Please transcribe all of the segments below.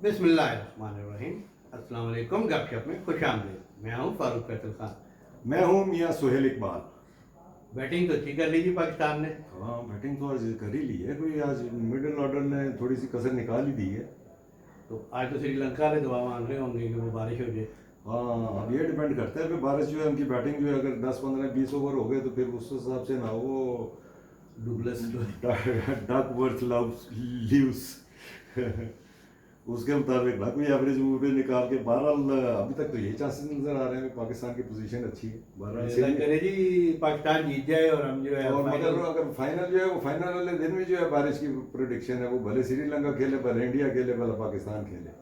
बिस्मिल्लाहिर्रहमानिर्रहीम। अस्सलाम वालेकुम। गपशप में खुश आमदीद। मैं हूँ फारूक फैसल खान। मैं हूँ मियाँ सुहेल इकबाल। बैटिंग तो अच्छी कर ली जी पाकिस्तान ने। हाँ, बैटिंग तो आज कर ही ली है। कोई आज मिडिल ऑर्डर ने थोड़ी सी कसर निकाल ही दी है। तो आज तो श्रीलंका वाले दुआ मांग रहे होंगे कि वो बारिश हो जाए। हाँ, अब ये डिपेंड करता है कि बारिश जो है उनकी बैटिंग जो है, अगर 10 15 20 ओवर हो गए तो फिर उस हिसाब से ना वो डुबलस डक वर्थ लीव्स उसके मुताबिक ना कोई एवरेज वूवरेज निकाल के। बहरहाल अभी तक तो यही चांसेस नजर आ रहे हैं कि पाकिस्तान की पोजीशन अच्छी है। बहरहाल अल्लाह सीरीज करे जी पाकिस्तान जीत जाए और हम जो है और मगर फाइनल। अगर फाइनल जो है वो फाइनल वाले दिन में जो है बारिश की प्रोडिक्शन है, वो भले श्रीलंका खेले, भले इंडिया खेले, भले पाकिस्तान खेले।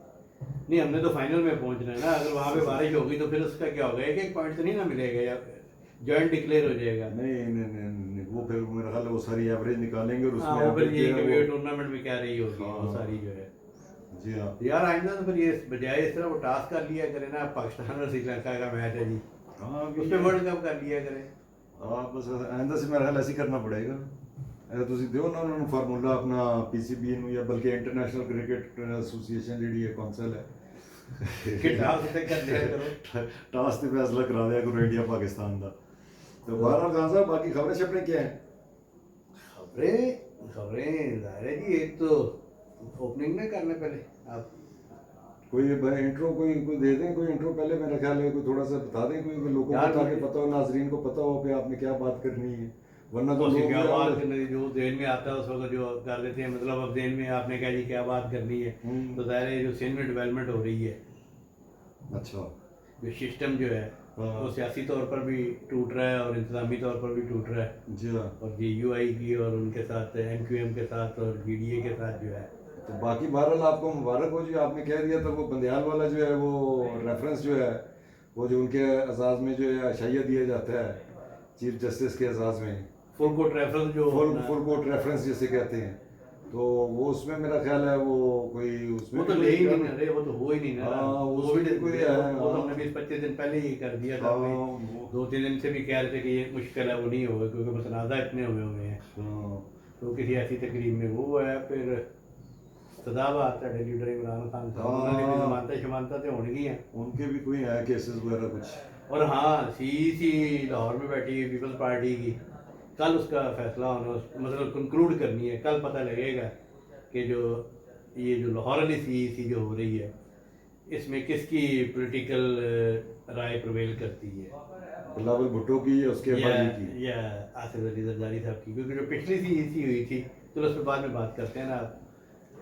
नहीं, हमने तो फाइनल में पहुंचना है ना। अगर वहाँ पे बारिश होगी तो फिर उसका क्या होगा? एक एक पॉइंट तो नहीं ना मिलेगा या जॉइंट डिक्लेयर हो जाएगा। नहीं नहीं नहीं, नहीं, वो फिर मेरा ख्याल है वो सारी एवरेज निकालेंगे और हाँ, उसमें वो फिर एवरेज जो यही है कभी वो। टूर्नामेंट में क्या रही होगी वो हाँ, सारी जो है। जी हाँ। यार आइंदा तो फिर ये बजाय इस तरह वो टास्क कर लिया करें ना। पाकिस्तान और श्रीलंका का मैच है जी, हाँ उस पर वर्ल्ड कप कर लिया करें। हाँ, बस आइंदा से मेरा ख्याल ऐसे ही करना पड़ेगा। ਤੁਸੀਂ ਦਿਓ ਨਾ ਉਹਨਾਂ ਨੂੰ ਫਾਰਮੂਲਾ ਆਪਣਾ ਪੀਸੀਬੀ ਨੂੰ, ਜਾਂ ਬਲਕਿ ਇੰਟਰਨੈਸ਼ਨਲ ਕ੍ਰਿਕਟ ਐਸੋਸੀਏਸ਼ਨ ਜਿਹੜੀ ਹੈ ਕੌਂਸਲ ਹੈ कि टास्क से कर लिया करो। ਟਾਸ ਤੇ ਫੈਸਲਾ ਕਰਾ ਦਿਆ ਕਰੋ ਇੰਡੀਆ ਪਾਕਿस्तान ਦਾ। तो बहरहाल खान साहब, बाकी खबरें शबरें क्या हैं? खबरें खबरें ज़ाहिर है जी। एक तो ओपनिंग में करने पहले आप कोई इंट्रो कोई कोई दे दें, कोई इंट्रो पहले। मेरा ख्याल है कोई थोड़ा सा बता दें, कोई लोगों को, यार ताकि पता हो, नाजरीन को पता हो कि आपने क्या बात करनी है। वरना तो लोग क्या जो बात है करनी थी, जो जेल में आता है उस वक्त जो कर देते हैं। मतलब अब जेल में आपने कहा जी क्या बात करनी है, तो ज़ाहिर है जो सिंध में डेवलपमेंट हो रही है, अच्छा जो सिस्टम जो है हाँ। वो सियासी तौर पर भी टूट रहा है और इंतजामी तौर पर भी टूट रहा है। जी हाँ। और JUI की और उनके साथ MQM के साथ और GDA के साथ जो है। तो बाकी बहरहाल आपको मुबारक हो जी, आपने कह दिया था वो बंदियाल वाला जो है वो रेफरेंस जो है, वो जो उनके एजाज में जो है अशाइया दिया जाता है चीफ जस्टिस के एजाज में, फुल कोर्ट रेफरेंस जो फुल कोर्ट रेफरेंस जिसे कहते हैं, तो वो उसमें मेरा ख्याल है वो कोई उसमें वो तो ले ही नहीं रहे, वो तो हो ही नहीं ना। हाँ, वो उसमें भी कोई वो है, तो हाँ। हमने 20-25 दिन पहले ही कर दिया था। हाँ, भाई वो 2-3 दिन से भी कह रहे थे कि ये मुश्किल है, वो नहीं होगा क्योंकि मुतनाज़ा इतने हुए हैं। हाँ, तो किसी ऐसी तकरीब में वो है, फिर सदाबाद है लीडर इमरान खान साहब, उन्होंने भी जमानतें शमानतें तो होनी हैं। उनके भी कोई है केसेस वगैरह कुछ। और हाँ, CEC लाहौर में बैठी है पीपल्स पार्टी की, कल उसका फैसला होना, मतलब कंक्लूड करनी है। कल पता लगेगा कि जो ये जो लाहौर वाली CEC जो हो रही है, इसमें किसकी पॉलिटिकल राय प्रिवेल करती है, बिलावल भुट्टो की या उसके या अब्बाजी की। या आसिफ अली जरदारी साहब की। क्योंकि जो पिछली CEC हुई थी, चलो उस पर बाद में बात करते हैं ना आप।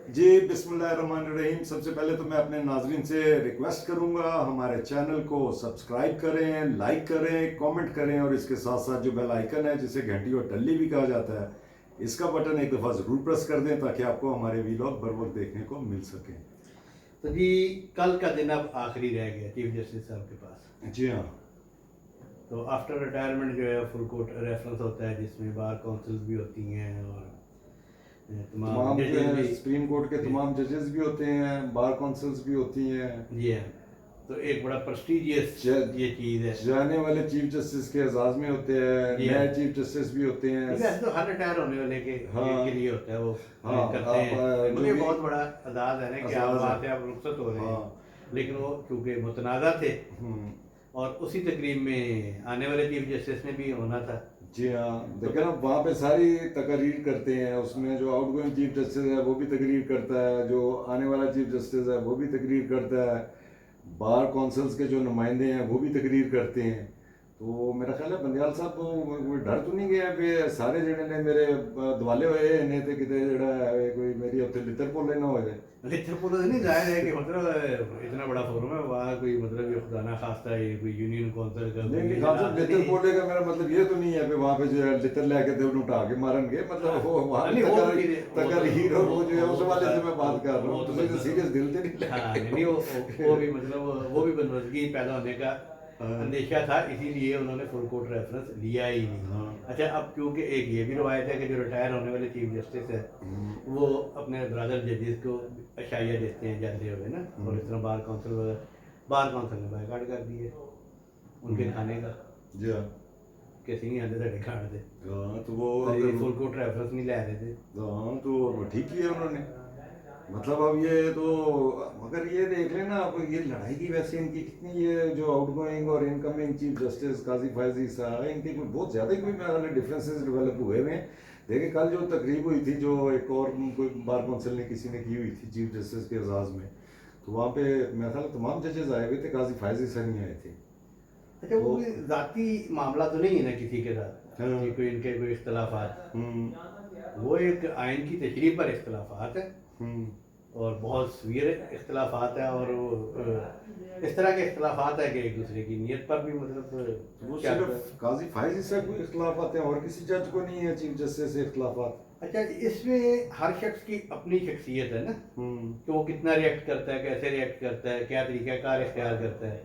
जी बिस्मिल्लाहिर्रहमानिर्रहीम। सबसे पहले तो मैं अपने नाजरीन से रिक्वेस्ट करूंगा, हमारे चैनल को सब्सक्राइब करें, लाइक करें, कमेंट करें, और इसके साथ साथ जो बेल आइकन है जिसे घंटी और टल्ली भी कहा जाता है, इसका बटन एक दफ़ा ज़रूर प्रेस कर दें ताकि आपको हमारे वीलॉग बर वक्त देखने को मिल सके। तो जी कल का दिन अब आखिरी रह गया चीफ जस्टिस साहब के पास। जी हाँ। तो आफ्टर रिटायरमेंट जो है फुल कोर्ट रेफरेंस होता है, जिसमें बार काउंसिल्स भी होती हैं और तमाम जो जजेस है भी। सुप्रीम कोर्ट के तमाम जजेस भी होते हैं, बार काउंसिल्स भी होती हैं। जी हाँ, तो एक बड़ा प्रेस्टिजियस ये चीज़ है। जाने वाले चीफ जस्टिस के एजाज में होते हैं, जी नए हाँ। चीफ जस्टिस भी होते हैं। वैसे तो हर रिटायर होने वाले हाँ। के लिए होता है वो। हाँ, करते हैं जो क्योंकि भी- बहुत बड़ा एजाज है ना कि आप एजाज है। वहाँ से आप रुखसत हो रहे हैं। हाँ। लेकिन वो चूँकि मुतनाज़ा थे हम्म, और उसी तकरीब में आने वाले चीफ जस्टिस ने भी होना था। जी हाँ। लेकिन अब वहाँ पे सारी तकरीर करते हैं, उसमें जो आउटगोइंग चीफ जस्टिस है वो भी तकरीर करता है, जो आने वाला चीफ जस्टिस है वो भी तकरीर करता है, बार काउंसिल्स के जो नुमाइंदे हैं वो भी तकरीर करते हैं। तो मेरा ख्याल है बंदियाल साहब को कोई डर तो नहीं गया भी सारे जने ने मेरे दवाले हुए इन्हें तो कितने जड़ा है कोई मेरी उत्थे लितर बोले ना हो जाए। लेक्चर पूरा नहीं जाहिर है कि मतलब इतना बड़ा फोरम है, वहाँ कोई मतलब ये खुदा ना खास्ता है कोई यूनियन काउंसिल का नहीं कोई खान साहब, इजलास लितर नहीं। बोलने का मेरा मतलब ये तो नहीं है कि वहाँ पे जो है लितर लेके थे उन्हें उठा के मारेंगे, मतलब वो वहाँ नहीं, वो तो तकरीर और वो जो है उस वाले से मैं बात कर रहा वो हूँ। तो तो मतलब- सीरियस दिल से नहीं हाँ लगा। नहीं, वो भी मतलब वो भी बनवदगी पैदा होने का अंदेशा था, इसीलिए उन्होंने फुल कोर्ट रेफरेंस लिया ही नहीं। हाँ। अच्छा, अब क्योंकि एक ये भी रवायत है कि जो रिटायर होने वाले चीफ जस्टिस है वो अपने ब्रदर जजेस को अशाइया देते हैं जाते हुए ना। और इस तरह बार काउंसिल ने बायकाट कर दिए उनके खाने का जी हाँ। किसी नहीं आते थे खाने थे। हाँ, तो वो फुल कोर्ट रेफरेंस नहीं ले रहे थे। हाँ, तो वो ठीक किया उन्होंने। मतलब अब ये तो, मगर ये देख लेना आप, ये लड़ाई की वैसे इनकी कितनी, ये जो आउटगोइंग और इनकमिंग चीफ जस्टिस काजी फायजी साहब, इनके कोई बहुत ज़्यादा ही कोई मेरे ख्याल डिफरेंसेस डेवलप हुए हुए हैं। देखिए कल जो तकरीब हुई थी, जो एक और कोई बार कौंसिल ने किसी ने की हुई थी चीफ जस्टिस के एजाज़ में, तो वहाँ पे मेरे ख्याल तमाम जजेस आए हुए थे, काजी फायजी सर नहीं आए थे। अच्छा, वो तो कोई जाती मामला तो नहीं है ना किसी के साथ हाँ। कि कोई इनके कोई इख्तलाफात? हम्म। वो एक आइन की तशरीह पर इख्तलाफात है हम्म। और बहुत सवीर इख्तलाफात है, और वो इस तरह के इख्तलाफात है कि एक दूसरे की नीयत पर भी मतलब वो क्या सिर्फ काजी फायजी से कोई इख्तलाफात हैं और किसी जज को नहीं है चीफ जस्टिस से इख्तलाफात। अच्छा, इसमें हर शख्स की अपनी शख्सियत है ना, कि वो कितना रिएक्ट करता है, कैसे रिएक्ट करता है, क्या तरीका कार इख्तियार करता है।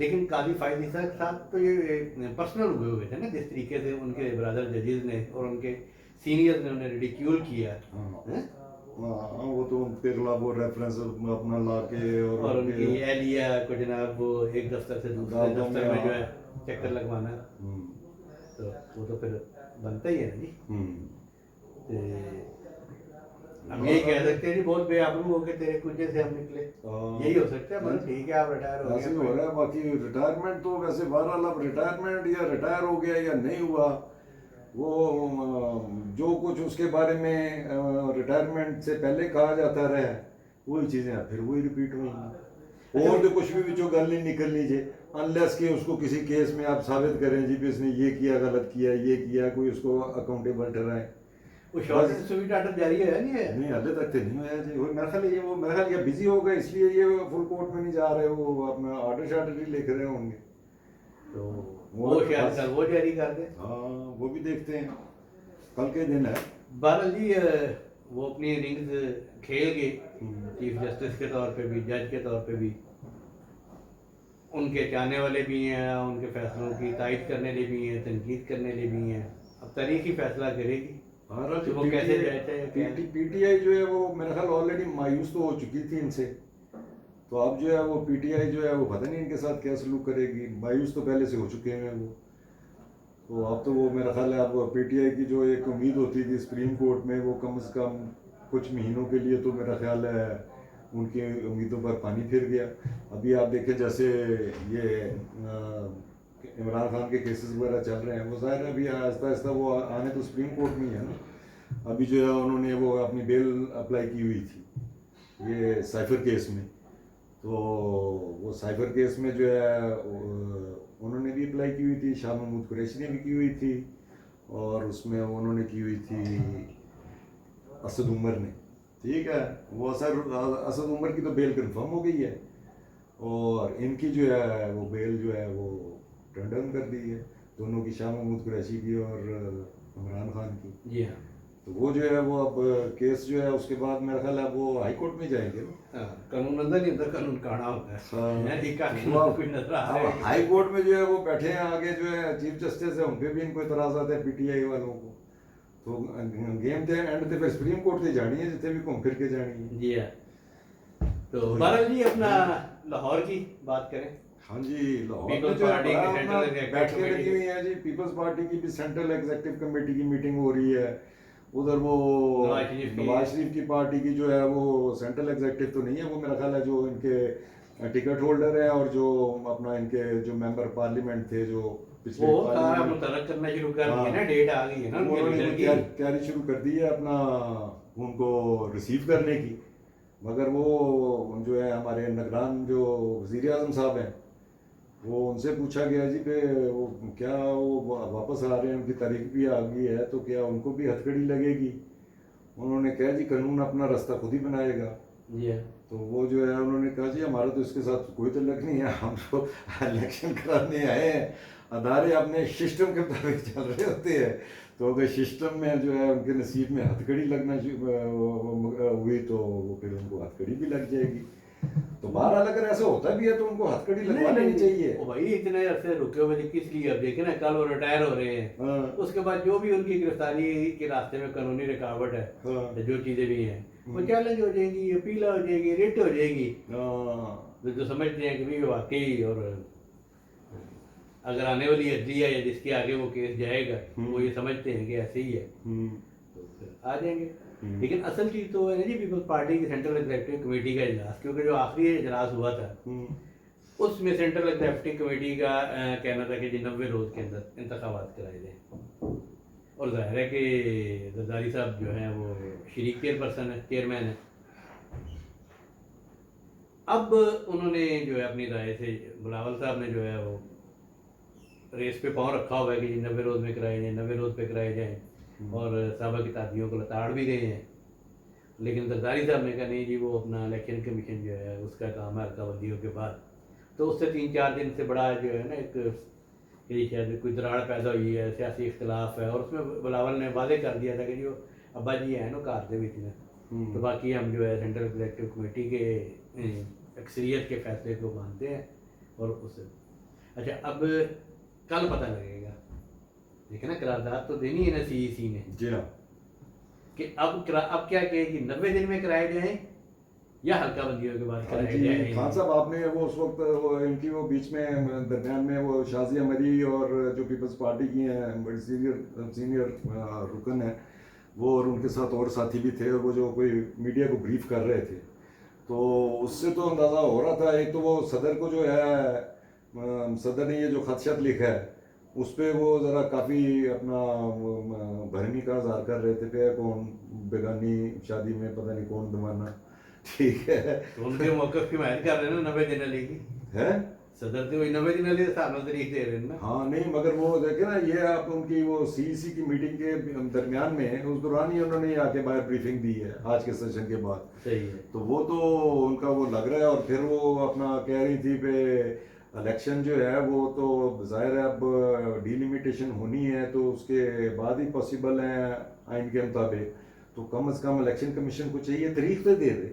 लेकिन काजी फायजी साहब साथ तो ये पर्सनल हुए थे ना, जिस तरीके से उनके ब्रदर जजेस ने और उनके सीनियर्स ने उन्हें रिडिक्यूल किया है? हाँ, वो तो उनके खिलाफ वो रेफरेंस अपना ला के और उनकी एहलिया को जनाब वो एक दफ्तर से दूसरे अदालतों दफ्तर में, में जो है चक्कर लगवाना, हम्म। तो वो तो फिर बनता ही है ना जी। ते हम यही कह सकते हैं जी, बहुत बेआबरू हो के तेरे कुंजे से हम निकले, यही हो सकता है। मतलब ठीक है, आप रिटायर हो ऐसे ही गए, हो रहा है। बाकी रिटायरमेंट तो वैसे बहरहाल, अब रिटायरमेंट या रिटायर हो गया या नहीं हुआ, वो जो कुछ उसके बारे में रिटायरमेंट से पहले कहा जाता रहा, वही चीज़ें फिर वही रिपीट हुई। और तो कुछ भी जो गल नहीं निकलनी चाहिए, अनलेस कि उसको किसी केस में आप साबित करें जी भी इसने ये किया, गलत किया, ये किया, कोई उसको अकाउंटेबल ठहराए। वो शॉर्ट एंड स्वीट आर्डर जारी है नहीं है? नहीं, हाले तक तो नहीं हुआ जी। वो मेरे ख्याल ये, वो मेरे ख्याल ये बिजी हो गए, इसलिए ये फुल कोर्ट में नहीं जा रहे, वो अपना ऑर्डर शार्डर ही लिख रहे होंगे। तो वो वो तो शायद बस- कल वो जारी कर दे। हाँ, वो भी देखते हैं, कल के दिन है। बहरहाल जी, वो अपनी इनिंग्स खेल गए, चीफ जस्टिस के तौर पे भी, जज के तौर पे भी। उनके चाहने वाले भी हैं, उनके फैसलों की तायद करने वाले भी हैं, तनकीद करने वाले भी हैं। अब तारीख ही फैसला करेगी बहरहाल कि वो कैसे जाते हैं। पीटीआई जो है वो मेरे ख्याल ऑलरेडी मायूस तो हो चुकी थी इनसे, तो अब जो है वो पीटीआई जो है वो पता नहीं इनके साथ क्या सलूक करेगी। मायूस तो पहले से हो चुके हैं वो, तो अब तो वो मेरा ख्याल है अब पीटीआई की जो एक उम्मीद होती थी सुप्रीम कोर्ट में, वो कम से कम कुछ महीनों के लिए तो मेरा ख्याल है उनकी उम्मीदों पर पानी फिर गया। अभी आप देखें जैसे ये इमरान खान के केसेस वगैरह चल रहे हैं, वो ज़ाहिर है अभी आहिस्ता आहिस्ता वो आने तो सुप्रीम कोर्ट में ही है ना। अभी जो है उन्होंने वो अपनी बेल अप्लाई की हुई थी ये साइफर केस में, तो वो साइफर केस में जो है उन्होंने भी अप्लाई की हुई थी, शाह महमूद कुरैशी ने भी की हुई थी, और उसमें उन्होंने की हुई थी असद उमर ने। ठीक है, वो असद उमर की तो बेल कंफर्म हो गई है, और इनकी जो है वो बेल जो है वो टर्न डाउन कर दी है, दोनों की, शाह महमूद कुरैशी की और इमरान खान की। जी हाँ। तो वो जो है वो अब केस जो है उसके बाद मेरा ख्याल है वो हाई कोर्ट में जाएंगे ना। कानून अंदर नहीं होता, कानून काढ़ा होता है। एक कानून कोई नजर आ रहा है। हाई कोर्ट में जो है वो बैठे हैं, आगे जो है चीफ जस्टिस है, उन पे भी इनको इतराज आता है पीटीआई वालों को। तो गेम थे एंड थे फिर सुप्रीम कोर्ट से जानी है, जितने भी घूम फिर के जानी है। जी हाँ। तो बहरहाल जी, अपना लाहौर की बात करें। हाँ जी, लाहौर में पीपल्स जो है पार्टी बड़ा की अपना सेंट्रल एग्जीक्यूटिव बैठकें लगी कमेटी। हुई हैं जी। पीपल्स पार्टी की भी सेंट्रल एग्जीक्यूटिव कमेटी की मीटिंग हो रही है। उधर वो नवाज शरीफ की पार्टी की जो है वो सेंट्रल एग्जीक्यूटिव तो नहीं है, वो मेरा ख्याल है जो इनके टिकट होल्डर है, और जो अपना इनके जो मेंबर पार्लियामेंट थे जो पिछले वो सारा मुतलक करना शुरू कर दिया ना, डेट आ गई है ना उनके उन्होंने लीडर की। तैयारी शुरू कर दी है अपना उनको रिसीव करने की। मगर वो जो है हमारे निगरान जो वज़ीर आज़म साहब हैं, वो उनसे पूछा गया जी पे वो क्या वो वापस आ रहे हैं, उनकी तारीख भी आ गई है, तो क्या उनको भी हथकड़ी लगेगी? उन्होंने कहा जी कानून अपना रास्ता खुद ही बनाएगा। जी हाँ। तो वो जो है उन्होंने कहा जी हमारा तो इसके साथ कोई तल्लक नहीं है, हम तो इलेक्शन कराने आए हैं, अदारे अपने सिस्टम के मुताबिक चल रहे होते हैं। तो अगर सिस्टम में जो है उनके नसीब में हथकड़ी लगना हुई तो वो फिर उनको हथकड़ी भी लग जाएगी। तो बहरहाल अगर ऐसा होता भी है तो उनको हथकड़ी लगवा लेनी चाहिए। ओ भाई, इतने अरसे रुके हुए थे किस लिए? अब देखे ना, कल वो रिटायर हो रहे हैं, हाँ, उसके बाद जो भी उनकी गिरफ्तारी के रास्ते में कानूनी रुकावट है, हाँ, जो चीजें भी हैं, वो चैलेंज हो जाएंगी, अपील हो जाएगी, रिट हो जाएगी। हाँ, जो समझते हैं कि भी वाकई, और अगर आने वाली अदलिया या जिसके आगे वो केस जाएगा, वो ये समझते हैं कि ऐसे ही है, हम्म। तो फिर आ जाएंगे। लेकिन असल चीज़ तो है ना जी, पीपल्स पार्टी की सेंट्रल एग्जीक्यूटिव कमेटी का इजलास, क्योंकि जो आखिरी इजलास हुआ था उसमें सेंट्रल एग्जीक्यूटिव कमेटी का कहना था कि जी 90 रोज़ के अंदर इंतखाबात कराए जाएँ। और जाहिर है कि जरदारी साहब जो हैं वो शरीक चेयरपर्सन है, चेयरमैन है। अब उन्होंने जो है अपनी राय से, बिलावल साहब ने जो है वो रेस पे पाँव रखा हुआ है कि 90 रोज़ में कराए जाएँ, 90 रोज़ पे कराए जाएँ, और साहबा की तादियों को लताड़ भी गए हैं। लेकिन जरदारी साहब ने कहा नहीं जी, वो अपना इलेक्शन कमीशन जो है उसका काम है हल्का बंदियों के बाद। तो उससे 3-4 दिन से बड़ा जो है ना एक कि शायद कोई दराड़ पैदा हुई है, सियासी इख्तलाफ है, और उसमें बिलावल ने वादे कर दिया था कि जो अब्बा जी हैं ना घर के विच ने, तो बाकी हम जो है सेंट्रल एग्जीक्यूटिव कमेटी के अक्सरियत के फैसले को मानते हैं। और उससे अच्छा, अब कल पता लगेगा, देखिए ना, करारदाद तो देनी है ना सीईसी ने जी हाँ, कि अब क्या कहेगी, 90 दिन में कराए जाएं या हल्का बंदियों के बाद हाँ कराए जी। जाएं। खान साहब, आपने वो उस वक्त वो इनकी वो बीच में दरमियान में वो शाजिया मरी और जो पीपल्स पार्टी की हैं बड़ी सीनियर रुकन है वो, और उनके साथ और साथी भी थे, और वो जो कोई मीडिया को ब्रीफ कर रहे थे, तो उससे तो अंदाज़ा हो रहा था। एक तो वो सदर को जो है सदर ने ये जो खदशात लिखा है उस पर वो ज़रा काफ़ी अपना भरमी का इजहार कर रहे थे कि कौन बेगानी शादी में पता नहीं कौन दमाना, ठीक है। तो उनके मौक़िफ़ की हिमायत कर रहे हैं ना 90 दिन अली की, है सदर तो वही 90 दिन अली हिसाब में तारीख दे रहे हैं ना। हाँ, नहीं मगर वो देखे ना, ये आप उनकी वो सीईसी की मीटिंग के दरमियान में उस दौरान ही उन्होंने आके बाहर ब्रीफिंग दी है आज के सेशन के बाद। सही है। तो वो तो उनका वो लग रहा है, और फिर वो अपना कह रही थी पे इलेक्शन जो है वो तो जाहिर है अब डिलिमिटेशन होनी है तो उसके बाद ही पॉसिबल है आइन के मुताबिक, तो कम से कम इलेक्शन कमीशन को चाहिए तारीख तो दे दे।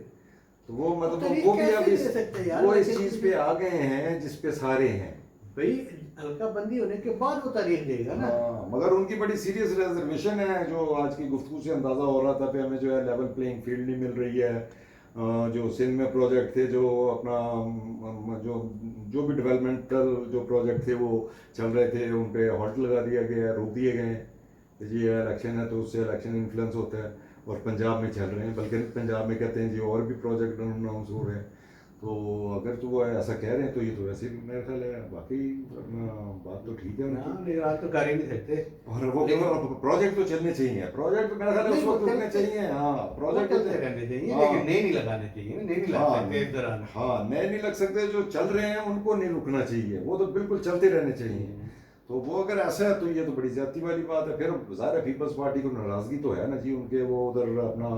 तो वो मतलब वो भी अब वो इस चीज़ पे आ गए हैं जिस पे सारे हैं भाई, हल्का बंदी होने के बाद वो तारीख देगा ना। हाँ, मगर उनकी बड़ी सीरियस रिजर्वेशन है, जो आज की गुफ्तगू से अंदाज़ा हो रहा था कि हमें जो है लेवल प्लेइंग फील्ड नहीं मिल रही है। जो सिंध में प्रोजेक्ट थे, जो अपना जो जो भी डेवलपमेंटल जो प्रोजेक्ट थे वो चल रहे थे, उन पे हॉल्ट लगा दिया गया है, रोक दिए गए हैं। जी इलेक्शन है तो उससे इलेक्शन इन्फ्लुएंस होता है, और पंजाब में चल रहे हैं, बल्कि पंजाब में कहते हैं जी और भी प्रोजेक्ट अनाउंस हो रहे हैं। तो अगर तो वो ऐसा कह रहे हैं तो ये तो वैसे भी मेरा ख्याल है, बाकी बात तो ठीक है ना, उनकी। निगरान तो कर ही नहीं सकते। और वो प्रोजेक्ट तो चलने चाहिए, प्रोजेक्ट मेरा ख्याल है उस वक्त रुकने चाहिए। हाँ, प्रोजेक्ट चलते रहने चाहिए, हाँ, लेकिन नए नहीं लगाने चाहिए, नए नहीं लग सकते इस दौरान। हाँ, नए नहीं लग सकते, जो चल रहे हैं उनको नहीं रुकना चाहिए, वो तो बिल्कुल चलते रहने चाहिए। तो वो अगर ऐसा है तो ये तो बड़ी ज्यादती वाली बात है। फिर ज़ाहिर है पीपल्स पार्टी को नाराज़गी तो है ना जी उनके, वो उधर अपना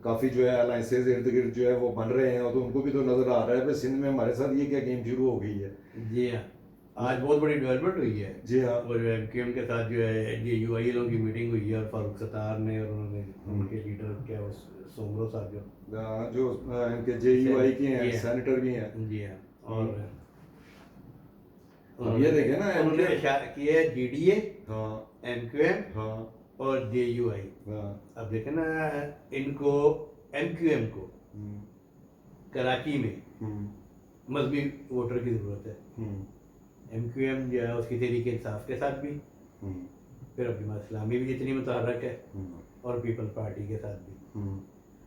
काफ़ी जो है अलाइंसेज इर्द गिर्द जो है वो बन रहे हैं, और तो उनको भी तो नज़र आ रहा है भाई सिंध में हमारे साथ ये क्या गेम शुरू हो गई है। जी हाँ, आज बहुत बड़ी डेवलपमेंट हुई है। जी हाँ, और जो एमक्यूएम के साथ जो है ये यूआई लोगों की मीटिंग हुई है, और फारूक सत्तार ने और उन्होंने उनके लीडर क्या वो सोमरो साहब जो इनके JUI के हैं, सेनेटर भी हैं। जी हाँ, और अब ये देखे ना उन्होंने इशारा किया है GDA, हाँ एमक्यूएम हाँ और JUI। हाँ, अब देखे ना, इनको एमक्यूएम को कराची में मजहबी वोटर की ज़रूरत है। एमक्यूएम जो है उसकी तहरीक इंसाफ के साथ भी, फिर अब जमात इस्लामी भी जितनी मुतहर्रक है, और पीपल्स पार्टी के साथ भी।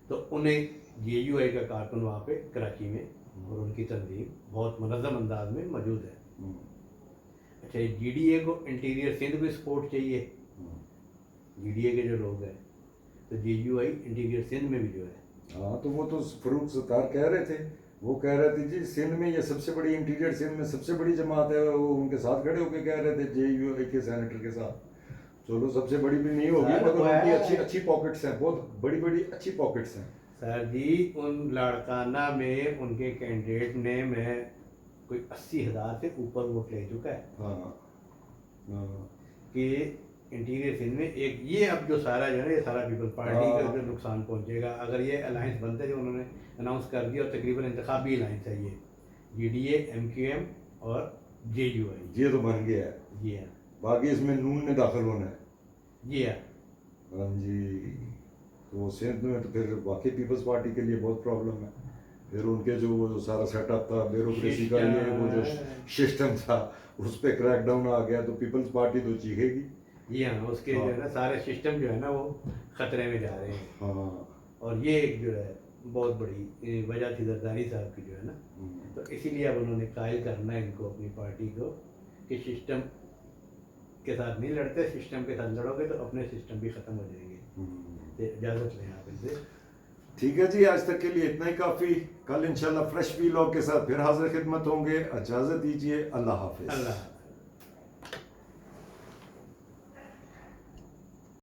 तो उन्हें JUI का कारकुन वहाँ पे कराची में और उनकी तंजीम बहुत मुनज़्ज़म अंदाज में मौजूद है। अच्छा, GDA को इंटीरियर सिंध को सपोर्ट चाहिए, GDA के जो लोग हैं, तो JUI इंटीरियर सिंध में भी जो है। हाँ, तो वो तो फरूक सत्तार कह रहे थे, वो कह रहे थे जी सिंध में ये सबसे बड़ी इंटीरियर सिंध में सबसे बड़ी जमात है, वो उनके साथ खड़े होकर कह रहे थे JUI के सेनेटर के साथ। चलो सबसे बड़ी भी नहीं होगी, मगर उनकी अच्छी अच्छी पॉकेट्स हैं, बहुत बड़ी बड़ी अच्छी पॉकेट्स हैं। सर जी, उन लाड़काना में उनके कैंडिडेट ने मैं कोई 80,000 से ऊपर वोट ले चुका है। हाँ हाँ, कि इंटीरियर सिंध में एक ये अब जो सारा जो है ना, ये सारा पीपल्स पार्टी का जो नुकसान पहुंचेगा अगर ये अलायंस बनते जो उन्होंने अनाउंस कर दिया, और तकरीबन इंतखाबी अलायंस है ये GDA, MQM और JUI। ये तो बन गया है। जी हाँ, बाकी इसमें नून ने दाखिल होना है। जी हाँ, हाँ जी, तो सिंध में तो फिर वाकई पीपल्स पार्टी के लिए बहुत प्रॉब्लम है। फिर उनके जो वो जो सारा सेटअप था ब्यूरोक्रेसी का, ये वो जो सिस्टम था उस पर क्रैकडाउन आ गया तो पीपल्स पार्टी तो चीखेगी। जी हाँ, उसके जो है ना सारे सिस्टम जो है ना वो खतरे में जा रहे हैं। हाँ। और ये एक जो है बहुत बड़ी वजह थी जरदारी साहब की जो है ना। तो इसीलिए अब उन्होंने कायल करना है इनको, अपनी पार्टी को, कि सिस्टम के साथ नहीं लड़ते, सिस्टम के साथ लड़ोगे तो अपने सिस्टम भी ख़त्म हो जाएंगे। तो इजाज़त लें आप इनसे। ठीक है जी, आज तक के लिए इतना ही काफ़ी। कल इंशाल्लाह फ्रेश वीलॉग के साथ फिर हाजिर खिदमत होंगे। इजाज़त दीजिए, अल्लाह हाफिज़। अल्लाह।